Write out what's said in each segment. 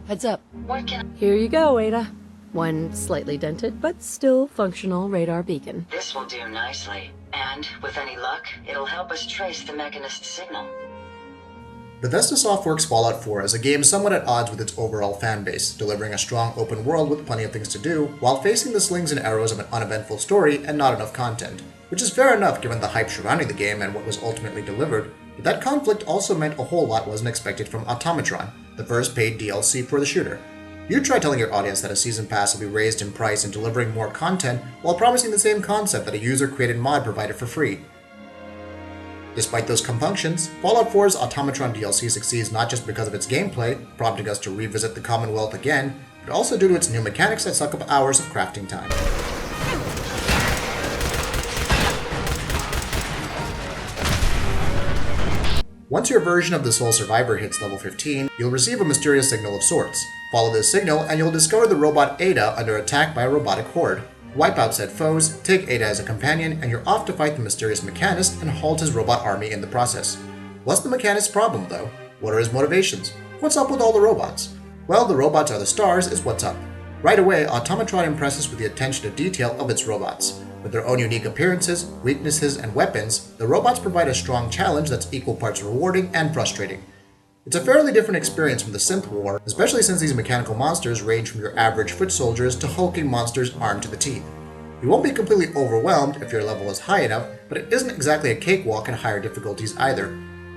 Heads up. What can Here you go, Ada. One slightly dented, but still functional radar beacon. This will do nicely. And, with any luck, it'll help us trace the Mechanist's signal. Bethesda Softworks' Fallout 4 is a game somewhat at odds with its overall fanbase, delivering a strong open world with plenty of things to do, while facing the slings and arrows of an uneventful story and not enough content. Which is fair enough given the hype surrounding the game and what was ultimately delivered, but that conflict also meant a whole lot wasn't expected from Automatron, the first paid DLC for the shooter. You try telling your audience that a season pass will be raised in price and delivering more content while promising the same concept that a user-created mod provided for free. Despite those compunctions, Fallout 4's Automatron DLC succeeds not just because of its gameplay, prompting us to revisit the Commonwealth again, but also due to its new mechanics that suck up hours of crafting time. Once your version of the Sole Survivor hits level 15, you'll receive a mysterious signal of sorts. Follow this signal and you'll discover the robot Ada under attack by a robotic horde. Wipe out said foes, take Ada as a companion, and you're off to fight the mysterious Mechanist and halt his robot army in the process. What's the Mechanist's problem though? What are his motivations? What's up with all the robots? Well, the robots are the stars is what's up. Right away, Automatron impresses with the attention to detail of its robots. With their own unique appearances, weaknesses, and weapons, the robots provide a strong challenge that's equal parts rewarding and frustrating. It's a fairly different experience from the Synth War, especially since these mechanical monsters range from your average foot soldiers to hulking monsters armed to the teeth. You won't be completely overwhelmed if your level is high enough, but it isn't exactly a cakewalk at higher difficulties either.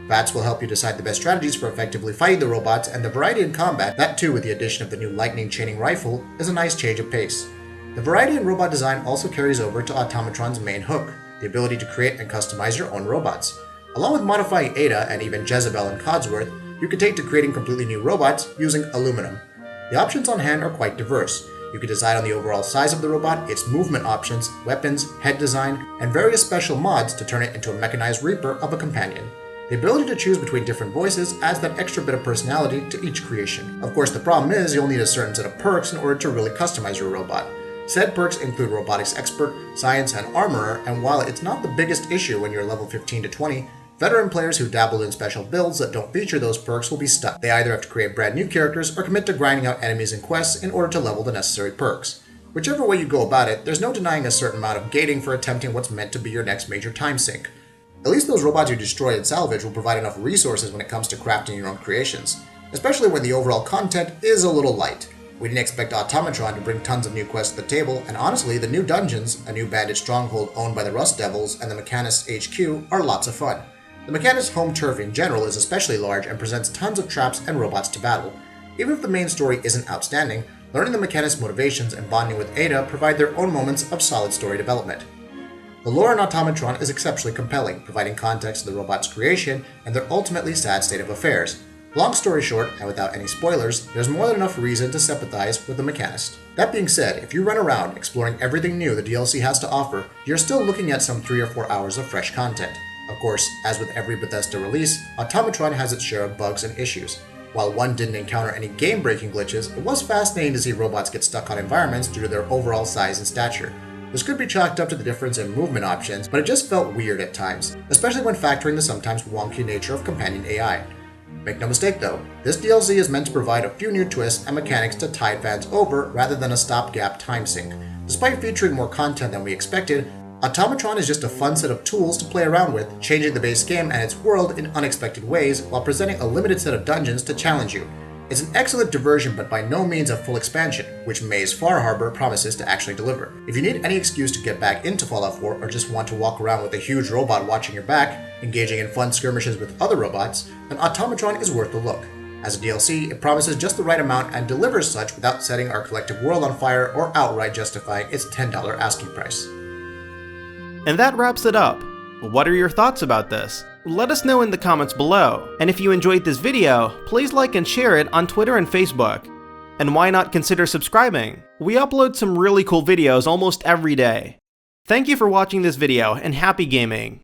VATS will help you decide the best strategies for effectively fighting the robots, and the variety in combat, that too with the addition of the new lightning chaining rifle, is a nice change of pace. The variety in robot design also carries over to Automatron's main hook, the ability to create and customize your own robots. Along with modifying Ada and even Jezebel and Codsworth, you can take to creating completely new robots using aluminum. The options on hand are quite diverse. You can decide on the overall size of the robot, its movement options, weapons, head design, and various special mods to turn it into a mechanized reaper of a companion. The ability to choose between different voices adds that extra bit of personality to each creation. Of course, the problem is you'll need a certain set of perks in order to really customize your robot. Said perks include Robotics Expert, Science, and Armorer, and while it's not the biggest issue when you're level 15 to 20, veteran players who dabble in special builds that don't feature those perks will be stuck. They either have to create brand new characters or commit to grinding out enemies and quests in order to level the necessary perks. Whichever way you go about it, there's no denying a certain amount of gating for attempting what's meant to be your next major time sink. At least those robots you destroy and salvage will provide enough resources when it comes to crafting your own creations, especially when the overall content is a little light. We didn't expect Automatron to bring tons of new quests to the table, and honestly, the new dungeons, a new bandit stronghold owned by the Rust Devils, and the Mechanist's HQ are lots of fun. The Mechanist's home turf in general is especially large and presents tons of traps and robots to battle. Even if the main story isn't outstanding, learning the Mechanist's motivations and bonding with Ada provide their own moments of solid story development. The lore in Automatron is exceptionally compelling, providing context to the robot's creation and their ultimately sad state of affairs. Long story short, and without any spoilers, there's more than enough reason to sympathize with the Mechanist. That being said, if you run around exploring everything new the DLC has to offer, you're still looking at some 3 or 4 hours of fresh content. Of course, as with every Bethesda release, Automatron has its share of bugs and issues. While one didn't encounter any game-breaking glitches, it was fascinating to see robots get stuck on environments due to their overall size and stature. This could be chalked up to the difference in movement options, but it just felt weird at times, especially when factoring the sometimes wonky nature of companion AI. Make no mistake though, this DLC is meant to provide a few new twists and mechanics to tide fans over rather than a stopgap time sink. Despite featuring more content than we expected, Automatron is just a fun set of tools to play around with, changing the base game and its world in unexpected ways while presenting a limited set of dungeons to challenge you. It's an excellent diversion but by no means a full expansion, which May's Far Harbor promises to actually deliver. If you need any excuse to get back into Fallout 4 or just want to walk around with a huge robot watching your back, engaging in fun skirmishes with other robots, then Automatron is worth a look. As a DLC, it promises just the right amount and delivers such without setting our collective world on fire or outright justifying its $10 asking price. And that wraps it up. What are your thoughts about this? Let us know in the comments below. And if you enjoyed this video, please like and share it on Twitter and Facebook. And why not consider subscribing? We upload some really cool videos almost every day. Thank you for watching this video and happy gaming!